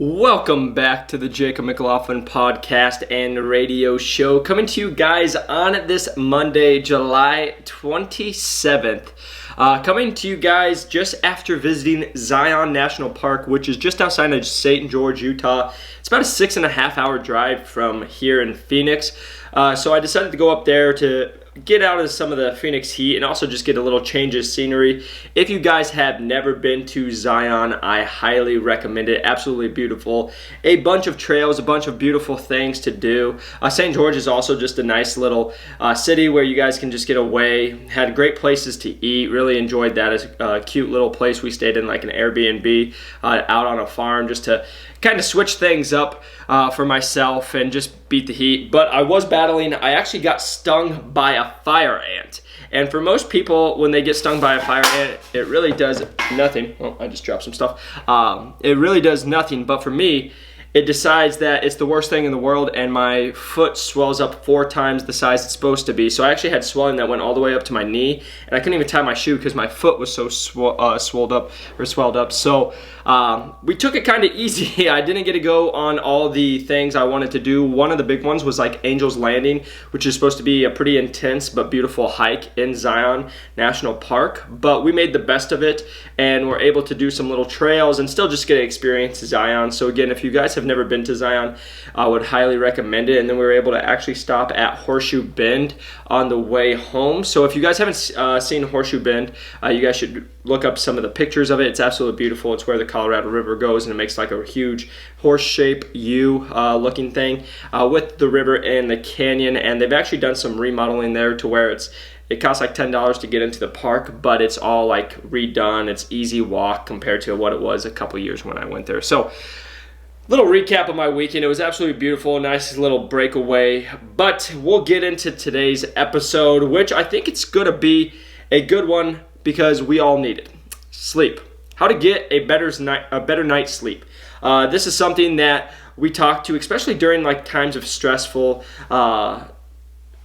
Welcome back to the Jacob McLaughlin podcast and radio show, coming to you guys on this Monday, July 27th. Coming to you guys just after visiting Zion National Park, which is just outside of St. George, Utah. It's about a 6.5 hour drive from here in Phoenix. So I decided to go up there to get out of some of the Phoenix heat and also just get a little change of scenery. If you guys have never been to Zion, I highly recommend it. Absolutely beautiful. A bunch of trails, a bunch of beautiful things to do. St. George is also just a nice little city where you guys can just get away. Had great places to eat. Really enjoyed that. It's a cute little place. We stayed in like an Airbnb out on a farm just to kind of switch things up for myself and just beat the heat. But I was battling. I actually got stung by a fire ant. And for most people, when they get stung by a fire ant, it really does nothing. Oh, I just dropped some stuff. It really does nothing. But for me, it decides that it's the worst thing in the world, and my foot swells up 4 times the size it's supposed to be. So I actually had swelling that went all the way up to my knee, and I couldn't even tie my shoe because my foot was so swelled up. So we took it kind of easy. I didn't get to go on all the things I wanted to do. One of the big ones was like Angel's Landing, which is supposed to be a pretty intense but beautiful hike in Zion National Park. But we made the best of it, and we're able to do some little trails and still just get to experience Zion. So again, if you guys have never been to Zion, I would highly recommend it. And then we were able to actually stop at Horseshoe Bend on the way home. So if you guys haven't seen Horseshoe Bend, you guys should look up some of the pictures of it. It's absolutely beautiful. It's where the Colorado River goes, and it makes like a huge horse-shaped U looking thing with the river and the canyon. And they've actually done some remodeling there to where it costs like $10 to get into the park, but it's all like redone. It's easy walk compared to what it was a couple years when I went there. So little recap of my weekend. It was absolutely beautiful, nice little breakaway. But we'll get into today's episode, which I think it's going to be a good one because we all need it. Sleep. How to get a better night's sleep. This is something that we talk to, especially during like times of stressful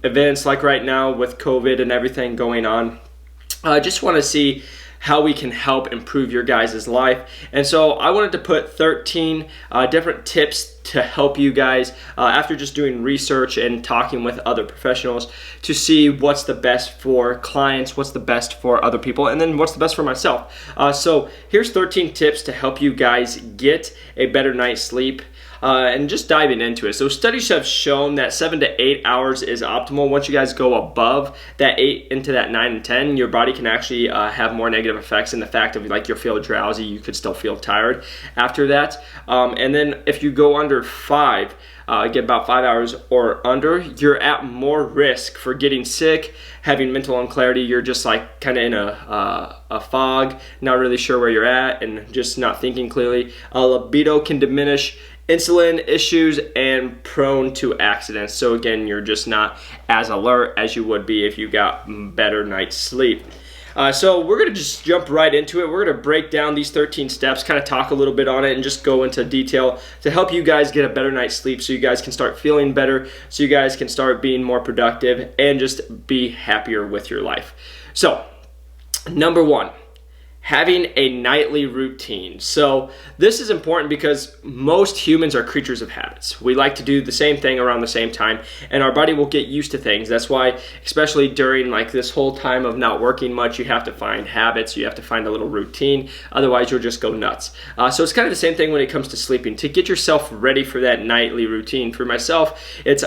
events like right now with COVID and everything going on. I just want to see how we can help improve your guys' life. And so I wanted to put 13 different tips to help you guys after just doing research and talking with other professionals to see what's the best for clients, what's the best for other people, and then what's the best for myself. So here's 13 tips to help you guys get a better night's sleep. And just diving into it. So studies have shown that 7 to 8 hours is optimal. Once you guys go above that 8 into that 9 and 10, your body can actually have more negative effects in the fact of like you'll feel drowsy, you could still feel tired after that. And then if you go under 5, get about 5 hours or under, you're at more risk for getting sick, having mental unclarity. You're just like kind of in a fog, not really sure where you're at, and just not thinking clearly. Libido can diminish, insulin issues, and prone to accidents. So again, you're just not as alert as you would be if you got better night's sleep. So we're going to just jump right into it. We're going to break down these 13 steps, kind of talk a little bit on it, and just go into detail to help you guys get a better night's sleep so you guys can start feeling better, so you guys can start being more productive, and just be happier with your life. So, number 1. Having a nightly routine. So this is important because most humans are creatures of habits. We like to do the same thing around the same time, and our body will get used to things. That's why, especially during like this whole time of not working much, you have to find habits, you have to find a little routine, otherwise you'll just go nuts. So it's kind of the same thing when it comes to sleeping. To get yourself ready for that nightly routine. For myself,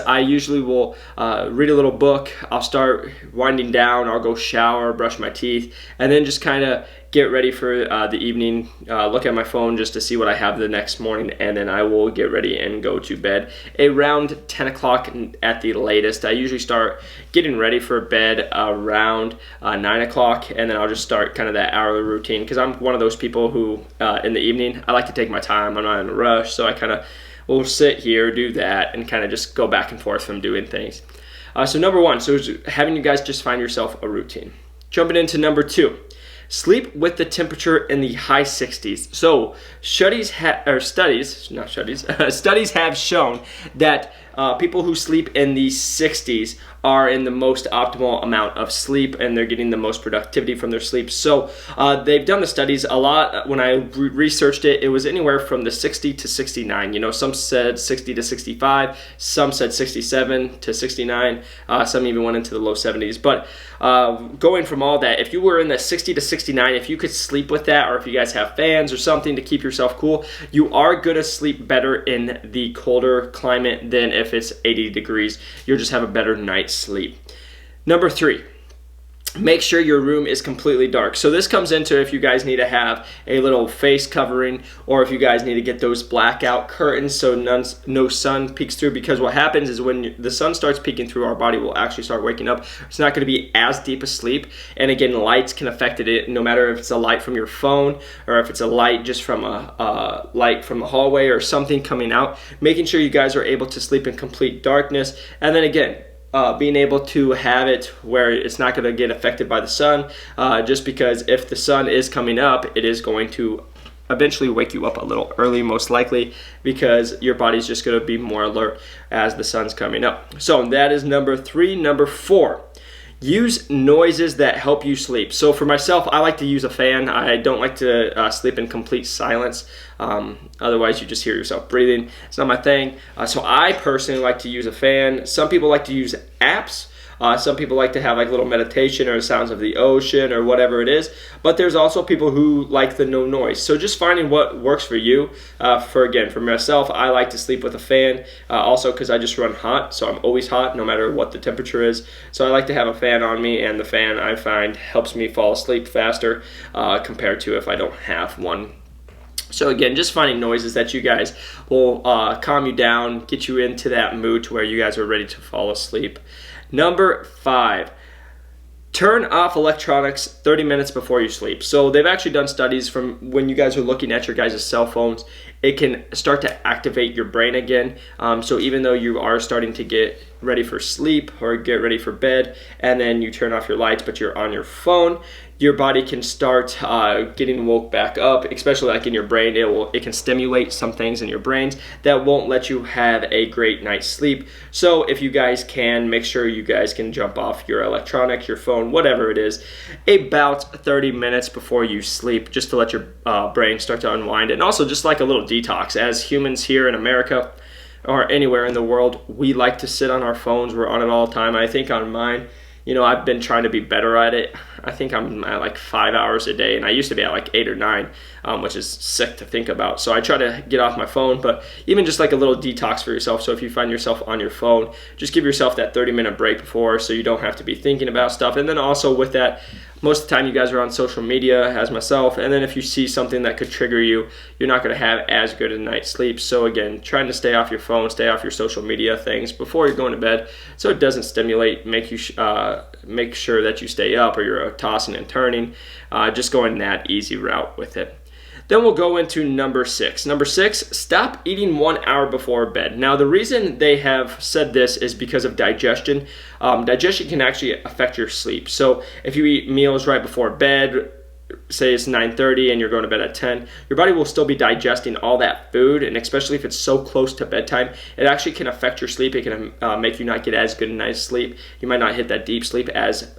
I usually will read a little book, I'll start winding down, I'll go shower, brush my teeth, and then just kind of get ready for the evening, look at my phone just to see what I have the next morning, and then I will get ready and go to bed around 10 o'clock at the latest. I usually start getting ready for bed around 9 o'clock, and then I'll just start kind of that hourly routine because I'm one of those people who in the evening, I like to take my time. I'm not in a rush, so I kind of will sit here, do that, and kind of just go back and forth from doing things. So number 1, so having you guys just find yourself a routine. Jumping into number 2. Sleep with the temperature in the high 60s. So studies have shown that people who sleep in the 60s are in the most optimal amount of sleep, and they're getting the most productivity from their sleep. So they've done the studies a lot. When I researched it, it was anywhere from the 60 to 69. You know, some said 60 to 65, some said 67 to 69, some even went into the low 70s. But going from all that, if you were in the 60 to 69, if you could sleep with that, or if you guys have fans or something to keep yourself cool, you are going to sleep better in the colder climate than if it's 80 degrees. You'll just have a better night's sleep. Number 3, make sure your room is completely dark. So this comes into if you guys need to have a little face covering, or if you guys need to get those blackout curtains so no sun peeks through, because what happens is when the sun starts peeking through, our body will actually start waking up. It's not going to be as deep a sleep, and again, lights can affect it, no matter if it's a light from your phone or if it's a light just from a light from the hallway or something coming out. Making sure you guys are able to sleep in complete darkness, and then again, being able to have it where it's not going to get affected by the sun, just because if the sun is coming up, it is going to eventually wake you up a little early, most likely, because your body's just going to be more alert as the sun's coming up. So that is number 3. Number 4, use noises that help you sleep. So for myself, I like to use a fan. I don't like to sleep in complete silence. Otherwise, you just hear yourself breathing. It's not my thing. So I personally like to use a fan. Some people like to use apps. Some people like to have like little meditation or sounds of the ocean or whatever it is. But there's also people who like the no noise. So just finding what works for you. For myself, I like to sleep with a fan. Also because I just run hot, so I'm always hot no matter what the temperature is. So I like to have a fan on me, and the fan I find helps me fall asleep faster compared to if I don't have one. So again, just finding noises that you guys will calm you down, get you into that mood to where you guys are ready to fall asleep. Number 5, turn off electronics 30 minutes before you sleep. So they've actually done studies from when you guys are looking at your guys' cell phones, it can start to activate your brain again. So even though you are starting to get ready for sleep or get ready for bed, and then you turn off your lights but you're on your phone, your body can start getting woke back up, especially like in your brain. It can stimulate some things in your brains that won't let you have a great night's sleep. So if you guys can, make sure you guys can jump off your electronics, your phone, whatever it is, about 30 minutes before you sleep, just to let your brain start to unwind. And also just like a little detox. As humans here in America or anywhere in the world, we like to sit on our phones. We're on it all the time. I think on mine, you know, I've been trying to be better at it. I think I'm at like 5 hours a day, and I used to be at like 8 or 9, which is sick to think about. So I try to get off my phone, but even just like a little detox for yourself. So if you find yourself on your phone, just give yourself that 30-minute break before, so you don't have to be thinking about stuff. And then also with that, most of the time you guys are on social media, as myself, and then if you see something that could trigger you, you're not going to have as good a night's sleep. So again, trying to stay off your phone, stay off your social media things before you're going to bed, so it doesn't stimulate, make sure that you stay up or you're tossing and turning, just going that easy route with it. Then we'll go into number 6. Number 6, stop eating 1 hour before bed. Now, the reason they have said this is because of digestion. Digestion can actually affect your sleep. So if you eat meals right before bed, say it's 9:30 and you're going to bed at 10, your body will still be digesting all that food, and especially if it's so close to bedtime, it actually can affect your sleep. It can make you not get as good a night's sleep. You might not hit that deep sleep as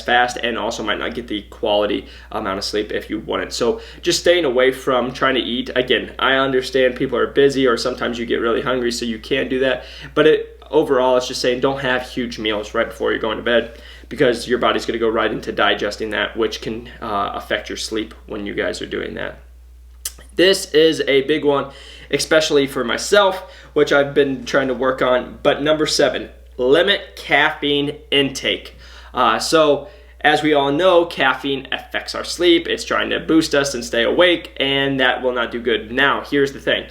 fast, and also might not get the quality amount of sleep if you want it. So just staying away from trying to eat. Again, I understand people are busy, or sometimes you get really hungry, so you can't do that. But overall, it's just saying don't have huge meals right before you're going to bed, because your body's going to go right into digesting that, which can affect your sleep when you guys are doing that. This is a big one, especially for myself, which I've been trying to work on. But number 7, limit caffeine intake. So as we all know, caffeine affects our sleep. It's trying to boost us and stay awake, and that will not do good. Now, here's the thing.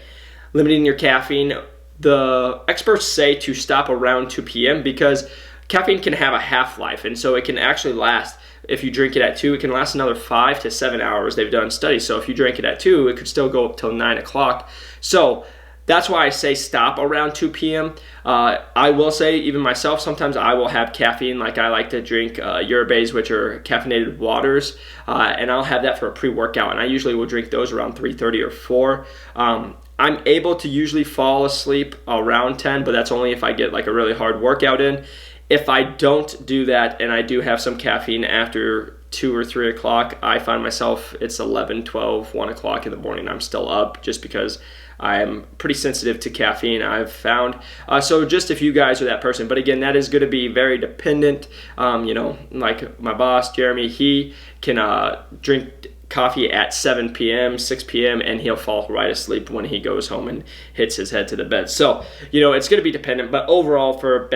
Limiting your caffeine, the experts say to stop around 2 p.m. because caffeine can have a half-life, and so it can actually last, if you drink it at 2, it can last another 5 to 7 hours. They've done studies. So if you drink it at 2, it could still go up till 9 o'clock. So that's why I say stop around 2 p.m. I will say, even myself, sometimes I will have caffeine. Like I like to drink yerbas, which are caffeinated waters, and I'll have that for a pre-workout. And I usually will drink those around 3:30 or 4. I'm able to usually fall asleep around 10, but that's only if I get like a really hard workout in. If I don't do that and I do have some caffeine after 2 or 3 o'clock, I find myself it's 11, 12, 1 o'clock in the morning. I'm still up just because I'm pretty sensitive to caffeine, I've found. So just if you guys are that person, but again, that is going to be very dependent. Like my boss, Jeremy, he can drink coffee at 7 p.m., 6 p.m., and he'll fall right asleep when he goes home and hits his head to the bed. So, it's going to be dependent, but overall for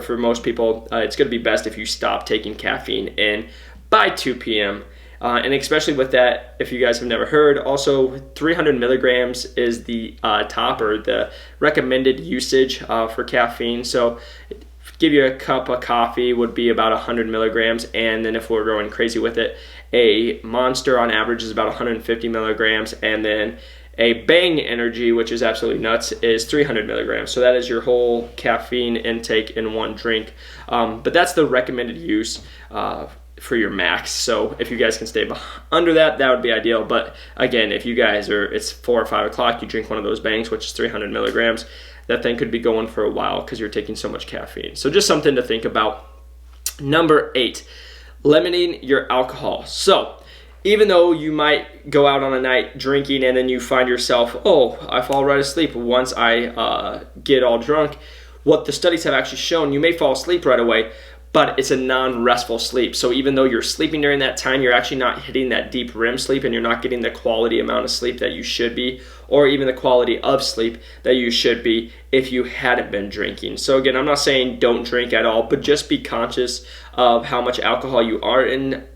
for most people, it's going to be best if you stop taking caffeine in by 2 p.m. And especially with that, if you guys have never heard, also 300 milligrams is the top or the recommended usage for caffeine. So give you a cup of coffee would be about 100 milligrams, and then if we're going crazy with it, a Monster on average is about 150 milligrams, and then a Bang Energy, which is absolutely nuts, is 300 milligrams. So that is your whole caffeine intake in one drink. But that's the recommended use for your max. So if you guys can stay under that, that would be ideal. But again, if you guys it's 4 or 5 o'clock, you drink one of those Bangs, which is 300 milligrams, that thing could be going for a while because you're taking so much caffeine. So just something to think about. Number 8, limiting your alcohol. So even though you might go out on a night drinking and then you find yourself, I fall right asleep once I get all drunk, what the studies have actually shown, you may fall asleep right away, but it's a non-restful sleep. So even though you're sleeping during that time, you're actually not hitting that deep REM sleep, and you're not getting the quality amount of sleep that you should be, or even the quality of sleep that you should be if you hadn't been drinking. So again, I'm not saying don't drink at all, but just be conscious of how much alcohol you are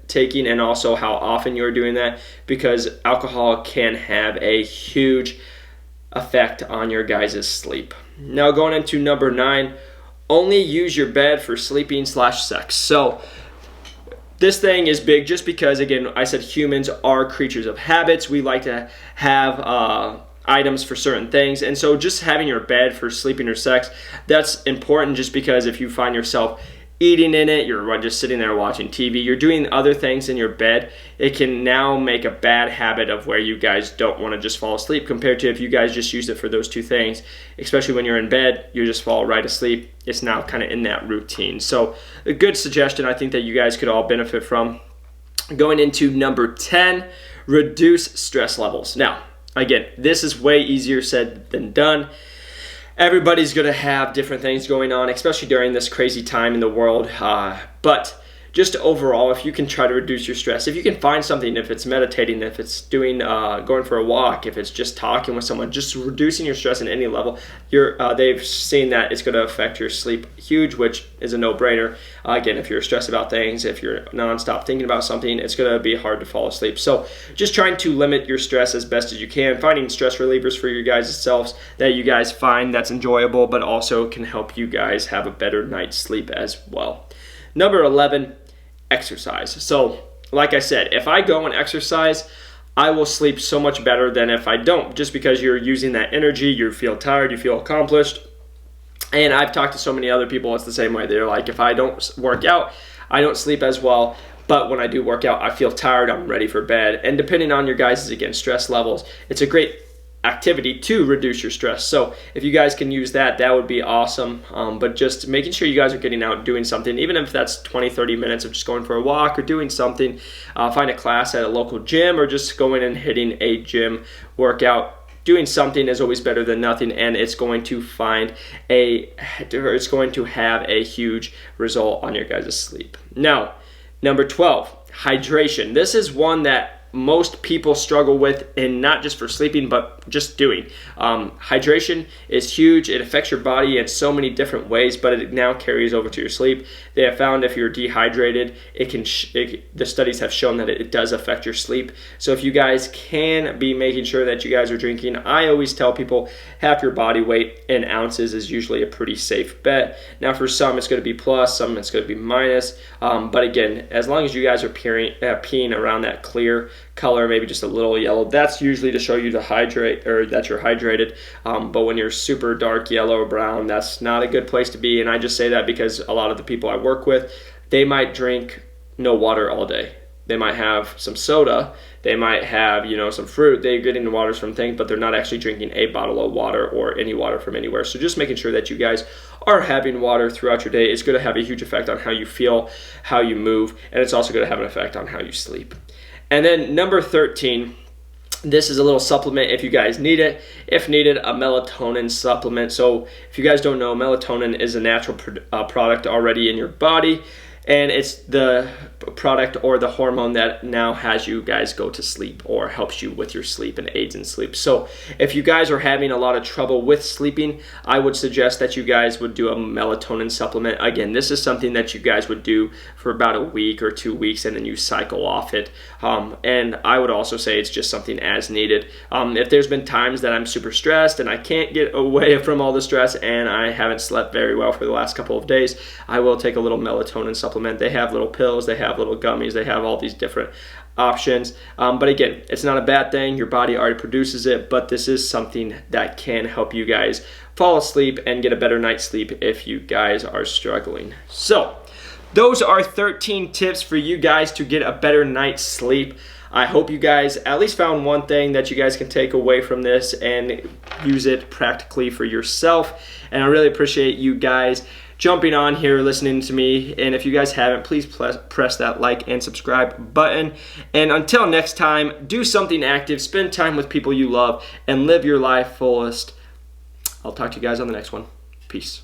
taking and also how often you're doing that, because alcohol can have a huge effect on your guys' sleep. Now going into number 9, only use your bed for sleeping/sex. So this thing is big just because, again, I said humans are creatures of habits. We like to have items for certain things. And so just having your bed for sleeping or sex, that's important just because if you find yourself eating in it, you're just sitting there watching TV, you're doing other things in your bed, it can now make a bad habit of where you guys don't want to just fall asleep compared to if you guys just use it for those two things, especially when you're in bed, you just fall right asleep. It's now kind of in that routine. So a good suggestion I think that you guys could all benefit from. Going into number 10, reduce stress levels. Now, again, this is way easier said than done. Everybody's going to have different things going on, especially during this crazy time in the world. But just overall, if you can try to reduce your stress, if you can find something, if it's meditating, if it's doing going for a walk, if it's just talking with someone, just reducing your stress at any level, they've seen that it's going to affect your sleep huge, which is a no-brainer. Again, if you're stressed about things, if you're nonstop thinking about something, it's going to be hard to fall asleep. So just trying to limit your stress as best as you can, finding stress relievers for your guys' selves that you guys find that's enjoyable, but also can help you guys have a better night's sleep as well. Number 11, exercise. So like I said, if I go and exercise, I will sleep so much better than if I don't, just because you're using that energy, you feel tired, you feel accomplished. And I've talked to so many other people, it's the same way. They're like, if I don't work out, I don't sleep as well. But when I do work out, I feel tired, I'm ready for bed. And depending on your guys' stress levels, it's a great activity to reduce your stress. So if you guys can use that, that would be awesome. But just making sure you guys are getting out doing something, even if that's 20-30 minutes of just going for a walk or doing something, find a class at a local gym or just going and hitting a gym workout. Doing something is always better than nothing, and it's going to have a huge result on your guys' sleep. Now, number 12, hydration. This is one that most people struggle with, and not just for sleeping, but just doing. Hydration is huge. It affects your body in so many different ways, but it now carries over to your sleep. They have found if you're dehydrated, the studies have shown that it does affect your sleep. So if you guys can be making sure that you guys are drinking, I always tell people half your body weight in ounces is usually a pretty safe bet. Now for some it's going to be plus, some it's going to be minus, but again, as long as you guys are peeing around that clear color, maybe just a little yellow, that's usually to show you to hydrate or that you're hydrated. But when you're super dark yellow or brown, that's not a good place to be. And I just say that because a lot of the people I work with, they might drink no water all day. They might have some soda. They might have, some fruit. They're getting the waters from things, but they're not actually drinking a bottle of water or any water from anywhere. So just making sure that you guys are having water throughout your day is going to have a huge effect on how you feel, how you move, and it's also going to have an effect on how you sleep. And then number 13, this is a little supplement if you guys need it. If needed, a melatonin supplement. So if you guys don't know, melatonin is a natural product already in your body. And it's the product or the hormone that now has you guys go to sleep or helps you with your sleep and aids in sleep. So if you guys are having a lot of trouble with sleeping, I would suggest that you guys would do a melatonin supplement. Again, this is something that you guys would do for about a week or 2 weeks, and then you cycle off it. And I would also say it's just something as needed. If there's been times that I'm super stressed and I can't get away from all the stress and I haven't slept very well for the last couple of days, I will take a little melatonin supplement. They have little pills, they have little gummies, they have all these different options. But again, it's not a bad thing. Your body already produces it, but this is something that can help you guys fall asleep and get a better night's sleep if you guys are struggling. So those are 13 tips for you guys to get a better night's sleep. I hope you guys at least found one thing that you guys can take away from this and use it practically for yourself. And I really appreciate you guys jumping on here, listening to me. And if you guys haven't, please press that like and subscribe button. And until next time, do something active, spend time with people you love, and live your life fullest. I'll talk to you guys on the next one. Peace.